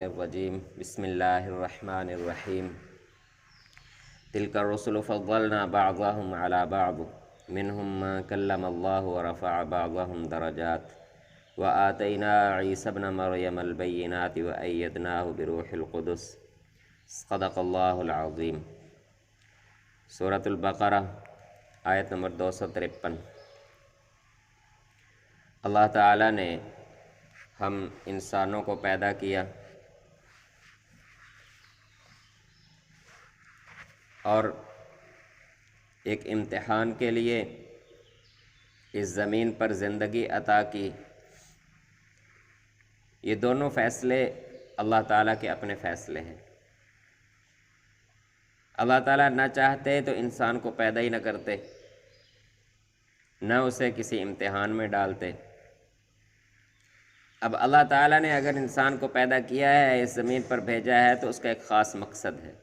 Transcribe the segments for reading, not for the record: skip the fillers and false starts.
الرجیم بسم اللہ الرحمن الرحیم تلک الرسل فضلنا بعضهم على بعض منهم من کلم اللہ ورفع بعضهم درجات وآتینا عیسی ابن مریم البینات وأیدناه بروح القدس صدق اللہ العظیم۔ سورۃ البقرہ آیت نمبر 253۔ اللہ تعالیٰ نے ہم انسانوں کو پیدا کیا اور ایک امتحان کے لیے اس زمین پر زندگی عطا کی۔ یہ دونوں فیصلے اللہ تعالیٰ کے اپنے فیصلے ہیں۔ اللہ تعالیٰ نہ چاہتے تو انسان کو پیدا ہی نہ کرتے، نہ اسے کسی امتحان میں ڈالتے۔ اب اللہ تعالیٰ نے اگر انسان کو پیدا کیا ہے، اس زمین پر بھیجا ہے، تو اس کا ایک خاص مقصد ہے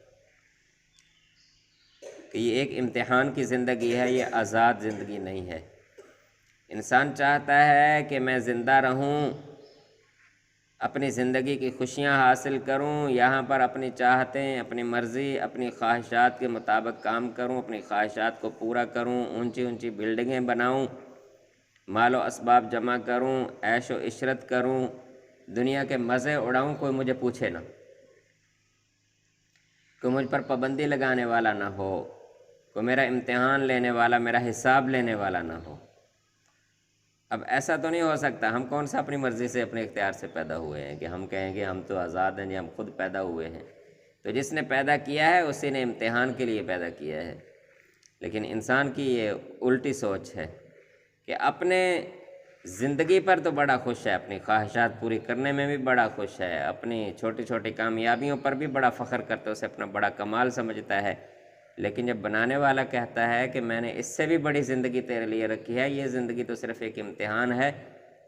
کہ یہ ایک امتحان کی زندگی ہے، یہ آزاد زندگی نہیں ہے۔ انسان چاہتا ہے کہ میں زندہ رہوں، اپنی زندگی کی خوشیاں حاصل کروں، یہاں پر اپنی چاہتیں، اپنی مرضی، اپنی خواہشات کے مطابق کام کروں، اپنی خواہشات کو پورا کروں، اونچی اونچی بلڈنگیں بناؤں، مال و اسباب جمع کروں، عیش و عشرت کروں، دنیا کے مزے اڑاؤں، کوئی مجھے پوچھے نہ، کوئی مجھ پر پابندی لگانے والا نہ ہو، کوئی میرا امتحان لینے والا، میرا حساب لینے والا نہ ہو۔ اب ایسا تو نہیں ہو سکتا، ہم کون سا اپنی مرضی سے اپنے اختیار سے پیدا ہوئے ہیں کہ ہم کہیں گے ہم تو آزاد ہیں، ہم خود پیدا ہوئے ہیں۔ تو جس نے پیدا کیا ہے اسی نے امتحان کے لیے پیدا کیا ہے۔ لیکن انسان کی یہ الٹی سوچ ہے کہ اپنے زندگی پر تو بڑا خوش ہے، اپنی خواہشات پوری کرنے میں بھی بڑا خوش ہے، اپنی چھوٹی چھوٹی کامیابیوں پر بھی بڑا فخر کرتا ہے، اسے اپنا بڑا کمال سمجھتا ہے۔ لیکن جب بنانے والا کہتا ہے کہ میں نے اس سے بھی بڑی زندگی تیرے لیے رکھی ہے، یہ زندگی تو صرف ایک امتحان ہے،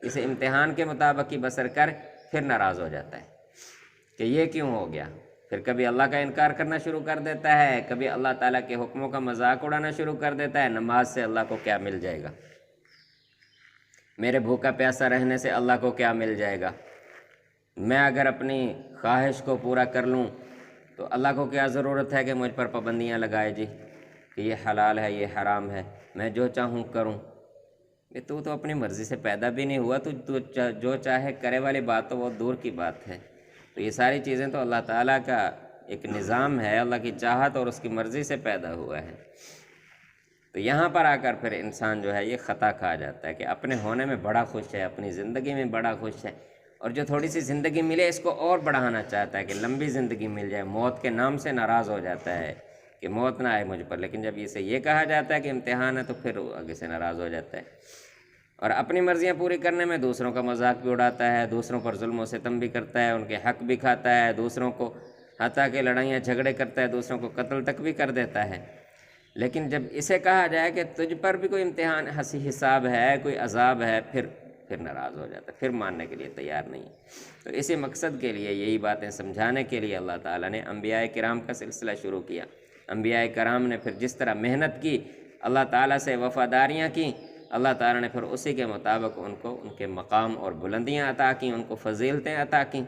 اسے امتحان کے مطابق ہی بسر کر، پھر ناراض ہو جاتا ہے کہ یہ کیوں ہو گیا۔ پھر کبھی اللہ کا انکار کرنا شروع کر دیتا ہے، کبھی اللہ تعالیٰ کے حکموں کا مذاق اڑانا شروع کر دیتا ہے۔ نماز سے اللہ کو کیا مل جائے گا، میرے بھوکا پیاسا رہنے سے اللہ کو کیا مل جائے گا، میں اگر اپنی خواہش کو پورا کر لوں تو اللہ کو کیا ضرورت ہے کہ مجھ پر پابندیاں لگائے جی کہ یہ حلال ہے، یہ حرام ہے، میں جو چاہوں کروں۔ تو اپنی مرضی سے پیدا بھی نہیں ہوا، تو جو چاہے کرے والی بات تو وہ دور کی بات ہے۔ تو یہ ساری چیزیں تو اللہ تعالیٰ کا ایک نظام ہے، اللہ کی چاہت اور اس کی مرضی سے پیدا ہوا ہے۔ تو یہاں پر آ کر پھر انسان جو ہے یہ خطا کھا جاتا ہے کہ اپنے ہونے میں بڑا خوش ہے، اپنی زندگی میں بڑا خوش ہے، اور جو تھوڑی سی زندگی ملے اس کو اور بڑھانا چاہتا ہے کہ لمبی زندگی مل جائے، موت کے نام سے ناراض ہو جاتا ہے کہ موت نہ آئے مجھ پر۔ لیکن جب اسے یہ کہا جاتا ہے کہ امتحان ہے تو پھر آگے سے ناراض ہو جاتا ہے، اور اپنی مرضیاں پوری کرنے میں دوسروں کا مذاق بھی اڑاتا ہے، دوسروں پر ظلم و ستم بھی کرتا ہے، ان کے حق بھی کھاتا ہے، دوسروں کو حتیٰ کہ لڑائیاں جھگڑے کرتا ہے، دوسروں کو قتل تک بھی کر دیتا ہے۔ لیکن جب اسے کہا جائے کہ تجھ پر بھی کوئی امتحان حساب ہے، کوئی عذاب ہے، پھر ناراض ہو جاتا ہے، پھر ماننے کے لیے تیار نہیں۔ تو اسی مقصد کے لیے، یہی باتیں سمجھانے کے لیے اللہ تعالیٰ نے انبیاء کرام کا سلسلہ شروع کیا۔ انبیاء کرام نے پھر جس طرح محنت کی، اللہ تعالیٰ سے وفاداریاں کی، اللہ تعالیٰ نے پھر اسی کے مطابق ان کو ان کے مقام اور بلندیاں عطا کیں، ان کو فضیلتیں عطا کیں۔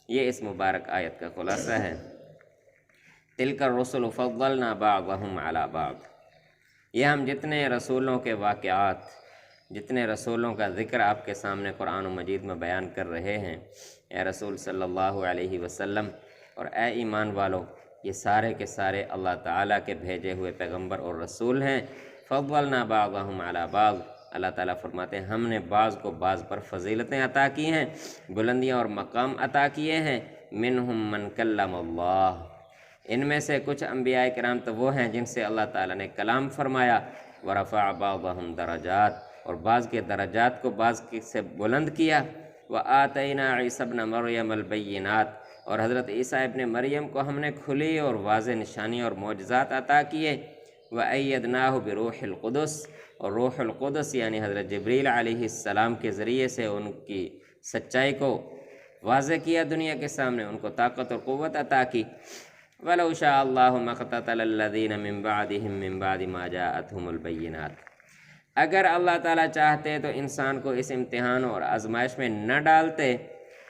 یہ اس مبارک آیت کا خلاصہ ہے۔ تلک الرسل فضلنا بعضهم علی بعض۔ یہ ہم جتنے رسولوں کے واقعات، جتنے رسولوں کا ذکر آپ کے سامنے قرآن و مجید میں بیان کر رہے ہیں، اے رسول صلی اللہ علیہ وسلم اور اے ایمان والو، یہ سارے کے سارے اللہ تعالیٰ کے بھیجے ہوئے پیغمبر اور رسول ہیں۔ فضلنا بعضهم علی بعض، اللہ تعالیٰ فرماتے ہیں ہم نے بعض کو بعض پر فضیلتیں عطا کی ہیں، بلندیاں اور مقام عطا کیے ہیں۔ منہم من کلم اللہ، ان میں سے کچھ انبیاء کرام تو وہ ہیں جن سے اللہ تعالیٰ نے کلام فرمایا۔ ورفع بعضهم درجات، اور بعض کے درجات کو بعض سے بلند کیا۔ وآتینا عیسی ابن مریم البینات، اور حضرت عیسیٰ ابن مریم کو ہم نے کھلی اور واضح نشانی اور معجزات عطا کیے۔ وأیدناہ بروح القدس، اور روح القدس یعنی حضرت جبریل علیہ السلام کے ذریعے سے ان کی سچائی کو واضح کیا دنیا کے سامنے، ان کو طاقت اور قوت عطا کی۔ وَلَوْ شَاءَ اللَّهُ مَا اقْتَتَلَ الَّذِينَ مِن بَعْدِهِم مِّن بَعْدِ مَا جَاءَتْهُمُ الْبَيِّنَاتُ، اگر اللہ تعالیٰ چاہتے تو انسان کو اس امتحان اور آزمائش میں نہ ڈالتے،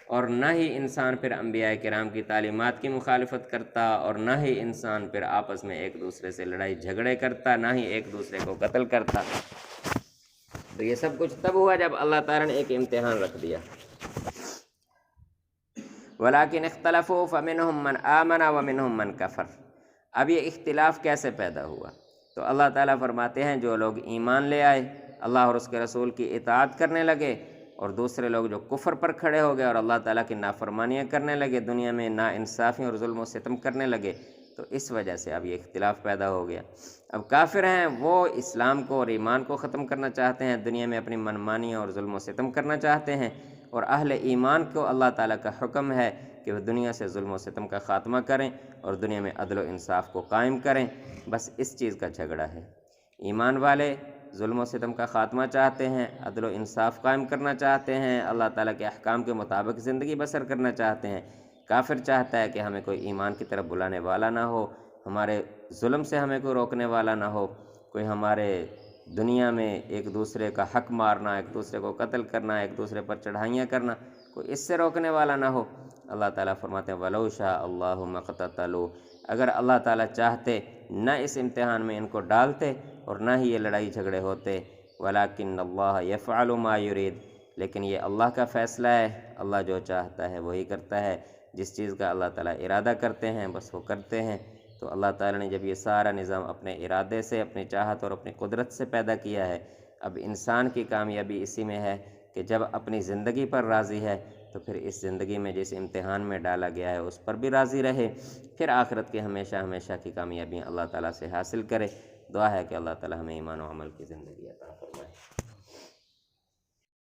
اور نہ ہی انسان پھر انبیاء کرام کی تعلیمات کی مخالفت کرتا، اور نہ ہی انسان پھر آپس میں ایک دوسرے سے لڑائی جھگڑے کرتا، نہ ہی ایک دوسرے کو قتل کرتا۔ تو یہ سب کچھ تب ہوا جب اللہ تعالیٰ نے ایک امتحان رکھ دیا۔ وَلَٰكِنِ اخْتَلَفُوا فَمِنْهُمْ مَنْ آمَنَ وَمِنْهُمْ مَنْ كَفَرَ۔ اب یہ اختلاف کیسے پیدا ہوا؟ تو اللہ تعالیٰ فرماتے ہیں جو لوگ ایمان لے آئے، اللہ اور اس کے رسول کی اطاعت کرنے لگے، اور دوسرے لوگ جو کفر پر کھڑے ہو گئے اور اللہ تعالیٰ کی نافرمانیاں کرنے لگے، دنیا میں ناانصافی اور ظلم و ستم کرنے لگے، تو اس وجہ سے اب یہ اختلاف پیدا ہو گیا۔ اب کافر ہیں وہ اسلام کو اور ایمان کو ختم کرنا چاہتے ہیں، دنیا میں اپنی منمانیاں اور ظلم و ستم کرنا چاہتے ہیں، اور اہل ایمان کو اللہ تعالیٰ کا حکم ہے کہ وہ دنیا سے ظلم و ستم کا خاتمہ کریں اور دنیا میں عدل و انصاف کو قائم کریں۔ بس اس چیز کا جھگڑا ہے۔ ایمان والے ظلم و ستم کا خاتمہ چاہتے ہیں، عدل و انصاف قائم کرنا چاہتے ہیں، اللہ تعالیٰ کے احکام کے مطابق زندگی بسر کرنا چاہتے ہیں۔ کافر چاہتا ہے کہ ہمیں کوئی ایمان کی طرف بلانے والا نہ ہو، ہمارے ظلم سے ہمیں کوئی روکنے والا نہ ہو، کوئی ہمارے دنیا میں ایک دوسرے کا حق مارنا، ایک دوسرے کو قتل کرنا، ایک دوسرے پر چڑھائیاں کرنا، کوئی اس سے روکنے والا نہ ہو۔ اللہ تعالیٰ فرماتے ہیں وَلَوْ شَاءَ اللَّهُ مَا اقْتَتَلُوا، اگر اللہ تعالیٰ چاہتے نہ اس امتحان میں ان کو ڈالتے اور نہ ہی یہ لڑائی جھگڑے ہوتے، وَلَٰكِنَّ اللَّهَ يَفْعَلُ مَا يُرِيدُ، لیکن یہ اللہ کا فیصلہ ہے، اللہ جو چاہتا ہے وہی کرتا ہے، جس چیز کا اللہ تعالیٰ ارادہ کرتے ہیں بس وہ کرتے ہیں۔ تو اللہ تعالیٰ نے جب یہ سارا نظام اپنے ارادے سے، اپنی چاہت اور اپنی قدرت سے پیدا کیا ہے، اب انسان کی کامیابی اسی میں ہے کہ جب اپنی زندگی پر راضی ہے تو پھر اس زندگی میں جس امتحان میں ڈالا گیا ہے اس پر بھی راضی رہے، پھر آخرت کی ہمیشہ ہمیشہ کی کامیابیاں اللہ تعالیٰ سے حاصل کرے۔ دعا ہے کہ اللہ تعالیٰ ہمیں ایمان و عمل کی زندگی عطا فرمائے۔